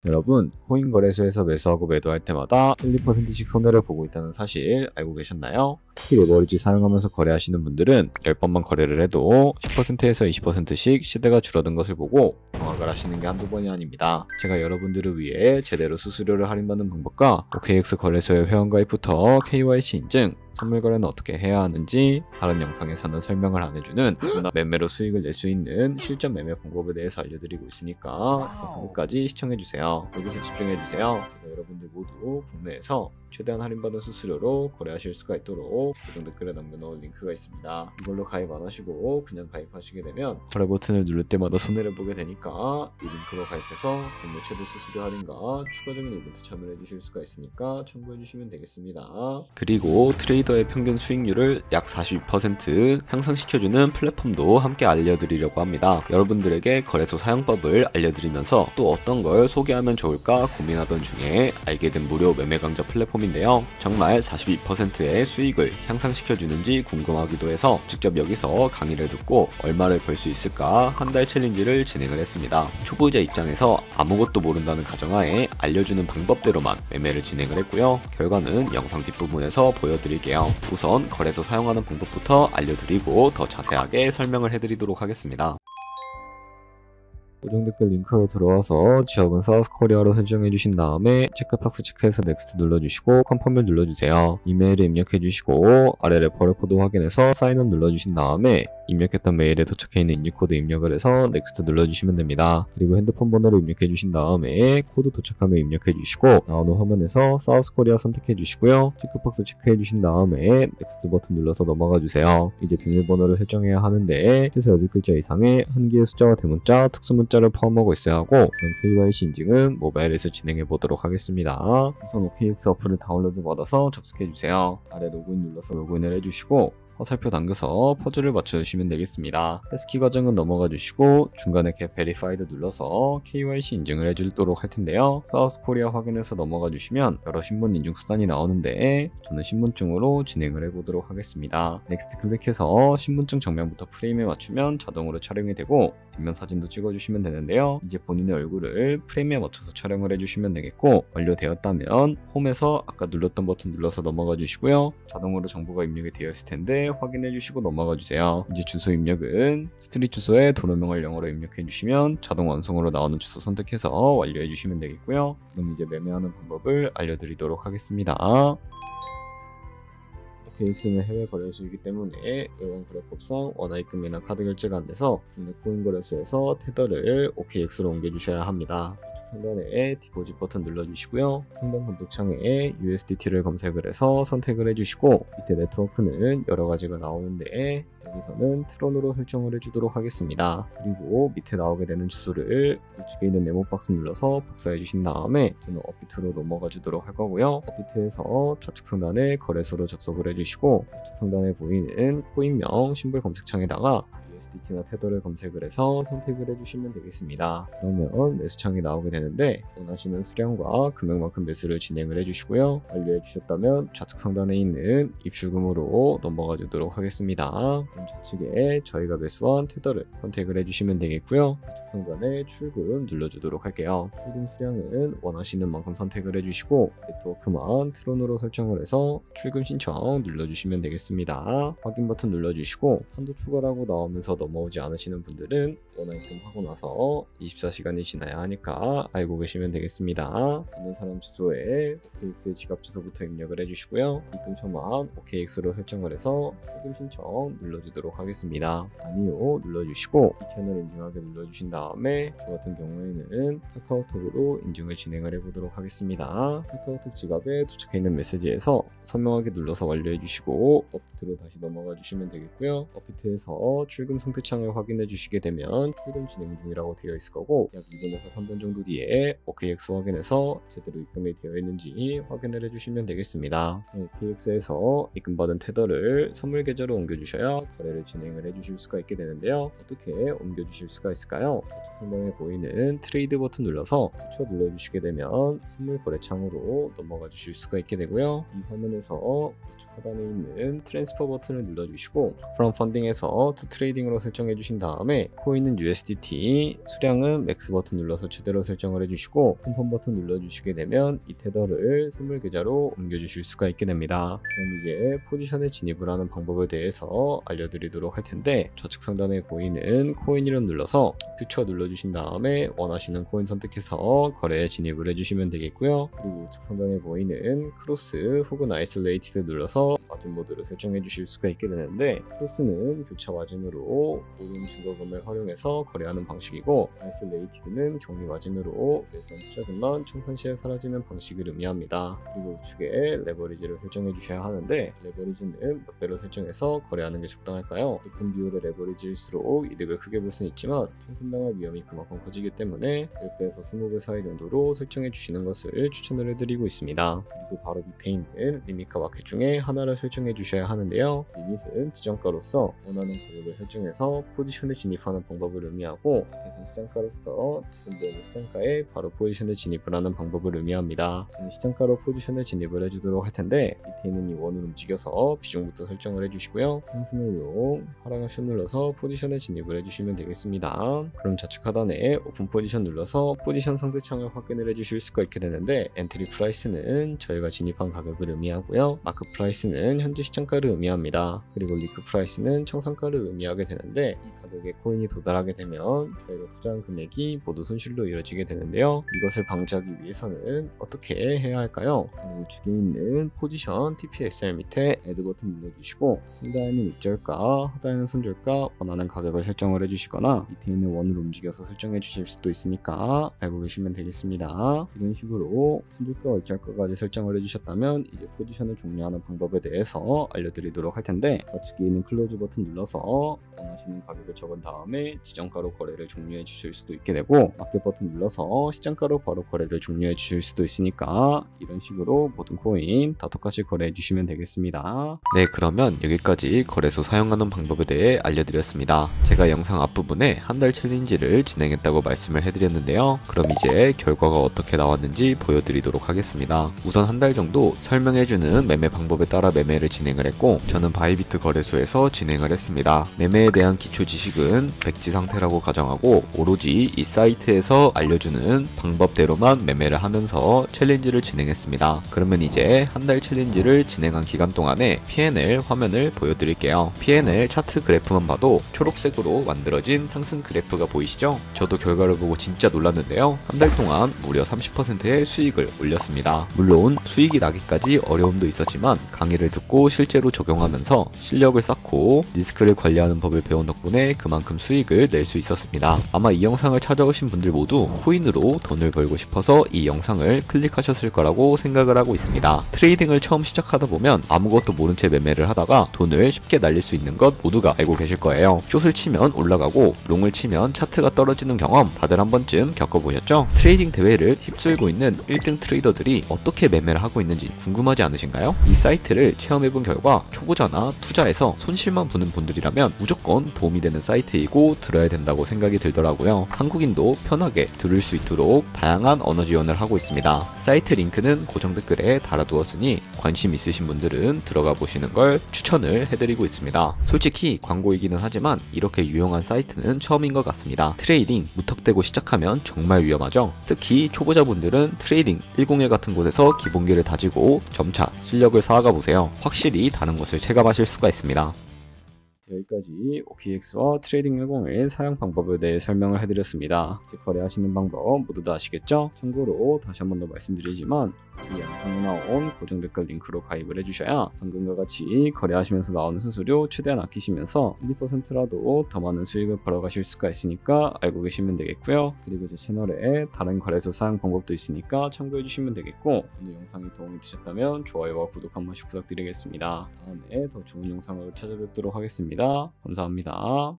여러분, 코인 거래소에서 매수하고 매도할 때마다 1, 2%씩 손해를 보고 있다는 사실 알고 계셨나요? 특히 레버리지 사용하면서 거래하시는 분들은 10번만 거래를 해도 10%에서 20%씩 시대가 줄어든 것을 보고 경악을 하시는 게 한두 번이 아닙니다. 제가 여러분들을 위해 제대로 수수료를 할인받는 방법과 OKX 거래소의 회원가입부터 KYC 인증, 선물 거래는 어떻게 해야 하는지 다른 영상에서는 설명을 안 해주는 누구나 매매로 수익을 낼 수 있는 실전 매매 방법에 대해서 알려드리고 있으니까 영상 끝까지 시청해주세요. 여기서 집중해주세요. 제가 여러분들 모두 국내에서 최대한 할인받은 수수료로 거래하실 수가 있도록 고정 댓글에 남겨놓은 링크가 있습니다. 이걸로 가입 안 하시고 그냥 가입하시게 되면 거래 버튼을 누를 때마다 손해를 보게 되니까 이 링크로 가입해서 국내 최대 수수료 할인과 추가적인 이벤트 참여해 주실 수가 있으니까 참고해 주시면 되겠습니다. 그리고 트레이더의 평균 수익률을 약 42% 향상시켜주는 플랫폼도 함께 알려드리려고 합니다. 여러분들에게 거래소 사용법을 알려드리면서 또 어떤 걸 소개하면 좋을까 고민하던 중에 알게 된 무료 매매 강좌 플랫폼인데요. 정말 42%의 수익을 향상시켜주는지 궁금하기도 해서 직접 여기서 강의를 듣고 얼마를 벌 수 있을까 한 달 챌린지를 진행을 했습니다. 초보자 입장에서 아무것도 모른다는 가정하에 알려주는 방법대로만 매매를 진행을 했고요. 결과는 영상 뒷부분에서 보여드릴게요. 우선 거래소 사용하는 방법부터 알려드리고 더 자세하게 설명을 해드리도록 하겠습니다. 고정 댓글 링크로 들어와서 지역은 사우스코리아로 설정해 주신 다음에 체크박스 체크해서 넥스트 눌러주시고 컨펌을 눌러주세요. 이메일을 입력해 주시고 아래 레퍼럴 코드 확인해서 사인업 눌러주신 다음에 입력했던 메일에 도착해 있는 입력코드 입력을 해서 넥스트 눌러주시면 됩니다. 그리고 핸드폰 번호를 입력해 주신 다음에 코드 도착하면 입력해 주시고 나오는 화면에서 사우스코리아 선택해 주시고요. 체크박스 체크해 주신 다음에 넥스트 버튼 눌러서 넘어가 주세요. 이제 비밀번호를 설정해야 하는데 최소 8글자 이상의 한 개의 숫자와 대문자, 특수문자를 포함하고 있어야 하고 그럼 KYC 인증은 모바일에서 진행해 보도록 하겠습니다. 우선 OKX 어플을 다운로드 받아서 접속해 주세요. 아래 로그인 눌러서 로그인을 해주시고 화살표 당겨서 퍼즐을 맞춰주시면 되겠습니다. 패스키 과정은 넘어가 주시고 중간에 get verified 눌러서 KYC 인증을 해주도록 할 텐데요. 사우스코리아 확인해서 넘어가 주시면 여러 신분 인증 수단이 나오는데 저는 신분증으로 진행을 해보도록 하겠습니다. 넥스트 클릭해서 신분증 정면부터 프레임에 맞추면 자동으로 촬영이 되고 뒷면 사진도 찍어주시면 되는데요. 이제 본인의 얼굴을 프레임에 맞춰서 촬영을 해주시면 되겠고 완료되었다면 홈에서 아까 눌렀던 버튼 눌러서 넘어가 주시고요. 자동으로 정보가 입력이 되어 있을 텐데 확인해 주시고 넘어가 주세요. 이제 주소 입력은 스트릿 주소에 도로명을 영어로 입력해 주시면 자동 완성으로 나오는 주소 선택해서 완료해 주시면 되겠고요. 그럼 이제 매매하는 방법을 알려드리도록 하겠습니다. OKX는 해외 거래소이기 때문에 외환 거래법상 원화입금이나 카드 결제가 안 돼서 국내 코인 거래소에서 테더를 OKX로 옮겨주셔야 합니다. 상단에 디포짓 버튼 눌러주시고요. 상단 검색창에 USDT를 검색을 해서 선택을 해주시고 밑에 네트워크는 여러 가지가 나오는데 여기서는 트론으로 설정을 해주도록 하겠습니다. 그리고 밑에 나오게 되는 주소를 우측에 있는 네모박스 눌러서 복사해 주신 다음에 저는 업비트로 넘어가 주도록 할 거고요. 업비트에서 좌측 상단에 거래소로 접속을 해주시고 우측 상단에 보이는 코인명 심볼 검색창에다가 USDT나 테더를 검색을 해서 선택을 해주시면 되겠습니다. 그러면 매수창이 나오게 되는데 원하시는 수량과 금액만큼 매수를 진행을 해주시고요. 완료해 주셨다면 좌측 상단에 있는 입출금으로 넘어가 주도록 하겠습니다. 그럼 좌측에 저희가 매수한 테더를 선택을 해주시면 되겠고요. 우측 상단에 출금 눌러주도록 할게요. 출금 수량은 원하시는 만큼 선택을 해주시고 네트워크만 트론으로 설정을 해서 출금 신청 눌러주시면 되겠습니다. 확인 버튼 눌러주시고 한도 초과라고 나오면서 넘어오지 않으시는 분들은 원화입금 하고 나서 24시간이 지나야 하니까 알고 계시면 되겠습니다. 있는 사람 주소에 OKX의 지갑 주소부터 입력을 해주시고요. 입금처만 OKX로 설정을 해서 출금 신청 눌러주도록 하겠습니다. 아니요 눌러주시고 이 채널 인증하게 눌러주신 다음에 저 같은 경우에는 카카오톡으로 인증을 진행을 해보도록 하겠습니다. 카카오톡 지갑에 도착해 있는 메시지에서 선명하게 눌러서 완료해주시고 업비트로 다시 넘어가 주시면 되겠고요. 업비트에서 출금 상태창을 확인해 주시게 되면 출금 진행 중이라고 되어 있을 거고 약 2분에서 3분 정도 뒤에 OKX 확인해서 제대로 입금이 되어 있는지 확인을 해주시면 되겠습니다. OKX에서 입금받은 테더를 선물 계좌로 옮겨주셔야 거래를 진행을 해주실 수가 있게 되는데요. 어떻게 옮겨주실 수가 있을까요? 좌측 상단에 보이는 트레이드 버튼 눌러서 추천 눌러주시게 되면 선물 거래 창으로 넘어가 주실 수가 있게 되고요. 이 화면에서 우측 하단에 있는 트랜스퍼 버튼을 눌러주시고 From Funding에서 To Trading으로 제대로 설정해 주신 다음에 코인은 USDT, 수량은 맥스 버튼 눌러서 제대로 설정을 해주시고 컨펌 버튼 눌러주시게 되면 이 테더를 선물 계좌로 옮겨주실 수가 있게 됩니다. 그럼 이제 포지션에 진입을 하는 방법에 대해서 알려드리도록 할 텐데, 좌측 상단에 보이는 코인 이름 눌러서 퓨처 눌러주신 다음에 원하시는 코인 선택해서 거래에 진입을 해주시면 되겠고요. 그리고 우측 상단에 보이는 크로스 혹은 아이솔레이티드 눌러서 마진 모드를 설정해 주실 수가 있게 되는데, 크로스는 교차 마진으로 모든 증거금을 활용해서 거래하는 방식이고, 아이솔레이티드는 격리 마진으로 일선 투자금만 청산 시에 사라지는 방식을 의미합니다. 그리고 우측에 레버리지를 설정해 주셔야 하는데, 레버리지는 몇 배로 설정해서 거래하는 게 적당할까요? 높은 비율의 레버리지일수록 이득을 크게 볼 수는 있지만 청산당할 위험이 그만큼 커지기 때문에 10배에서 20배 사이 정도로 설정해 주시는 것을 추천을 해드리고 있습니다. 그리고 바로 밑에 있는 리밋과 마켓 중에 하나를 설정해 주셔야 하는데요. 리밋은 지정가로서 원하는 가격을 설정해서 포지션에 진입하는 방법을 의미하고, 마켓은 시장가로서 지금되는 시장가에 바로 포지션에 진입을 하는 방법을 의미합니다. 저는 시장가로 포지션을 진입을 해주도록 할 텐데, 밑에 있는 이 원을 움직여서 비중부터 설정을 해주시고요. 상승을용 하락 션 눌러서 포지션에 진입을 해주시면 되겠습니다. 그럼 좌측 하단에 오픈 포지션 눌러서 포지션 상대창을 확인을 해주실 수가 있게 되는데, 엔트리 프라이스는 저희가 진입한 가격을 의미하고요. 마크 프라이스는 현재 시장가를 의미합니다. 그리고 리크 프라이스는 청산가를 의미하게 되는데, 이 가격에 코인이 도달하게 되면 저희가 투자한 금액이 모두 손실로 이어지게 되는데요. 이것을 방지하기 위해서는 어떻게 해야 할까요? 우측에 있는 포지션 TPSR 밑에 애드 버튼 눌러주시고, 상단에는 익절가, 하단에는 손절가 원하는 가격을 설정을 해주시거나 밑에 있는 원을 움직여서 설정해 주실 수도 있으니까 알고 계시면 되겠습니다. 이런 식으로 손절가와 익절가까지 설정을 해주셨다면 이제 포지션을 종료하는 방법에 대해서 알려드리도록 할 텐데, 좌측에 있는 클로즈 버튼 눌러서 원하시는 가격을 적은 다음에 지정가로 거래를 종료해 주실 수도 있게 되고, 마켓 버튼 눌러서 시장가로 바로 거래를 종료해 주실 수도 있으니까 이런 식으로 모든 코인 다 똑같이 거래해 주시면 되겠습니다. 네, 그러면 여기까지 거래소 사용하는 방법에 대해 알려드렸습니다. 제가 영상 앞부분에 한 달 챌린지를 진행했다고 말씀을 해드렸는데요. 그럼 이제 결과가 어떻게 나왔는지 보여드리도록 하겠습니다. 우선 한 달 정도 설명해주는 매매 방법에 따라 매매를 진행을 했고, 저는 바이비트 거래소에서 진행을 했습니다. 매매에 대한 기초 지식은 백지 상태라고 가정하고 오로지 이 사이트에서 알려주는 방법대로만 매매를 하면서 챌린지를 진행했습니다. 그러면 이제 한 달 챌린지를 진행한 기간 동안에 P&L 화면을 보여드릴게요. P&L 차트 그래프만 봐도 초록색으로 만들어진 상승 그래프가 보이시죠? 저도 결과를 보고 진짜 놀랐는데요. 한 달 동안 무려 30%의 수익을 올렸습니다. 물론 수익이 나기까지 어려움도 있었지만 강의를 듣고 실제로 적용하면서 실력을 쌓고 리스크를 관리하는 법을 배운 덕분에 그만큼 수익을 낼 수 있었습니다. 아마 이 영상을 찾아오신 분들 모두 코인으로 돈을 벌고 싶어서 이 영상을 클릭하셨을 거라고 생각을 하고 있습니다. 트레이딩을 처음 시작하다 보면 아무것도 모른 채 매매를 하다가 돈을 쉽게 날릴 수 있는 것 모두가 알고 계실 거예요. 숏을 치면 올라가고 롱을 치면 차트가 떨어지는 경험 다들 한 번쯤 겪어보셨죠? 트레이딩 대회를 휩쓸고 있는 1등 트레이더들이 어떻게 매매를 하고 있는지 궁금하지 않으신가요? 이 사이트를 체험해본 결과 초보자나 투자에서 손실만 보는 분들이라면 무조건 도움이 되는 사이트이고 들어야 된다고 생각이 들더라고요. 한국인도 편하게 들을 수 있도록 다양한 언어 지원을 하고 있습니다. 사이트 링크는 고정 댓글에 달아두었으니 관심 있으신 분들은 들어가 보시는 걸 추천을 해드리고 있습니다. 솔직히 광고이기는 하지만 이렇게 유용한 사이트는 처음인 것 같습니다. 트레이딩 무턱대고 시작하면 정말 위험하죠. 특히 초보자분들은 트레이딩 101 같은 곳에서 기본기를 다지고 점차 실력을 쌓아가 보세요. 확실히 다른 것을 체감하실 수가 있습니다. 여기까지 OKX와 트레이딩 101 사용 방법에 대해 설명을 해드렸습니다. 거래하시는 방법 모두 다 아시겠죠? 참고로 다시 한 번 더 말씀드리지만 이 영상에 나온 고정 댓글 링크로 가입을 해주셔야 방금과 같이 거래하시면서 나오는 수수료 최대한 아끼시면서 1~2%라도 더 많은 수익을 벌어가실 수가 있으니까 알고 계시면 되겠고요. 그리고 제 채널에 다른 거래소 사용 방법도 있으니까 참고해주시면 되겠고, 오늘 영상이 도움이 되셨다면 좋아요와 구독 한 번씩 부탁드리겠습니다. 다음에 더 좋은 영상으로 찾아뵙도록 하겠습니다. 감사합니다.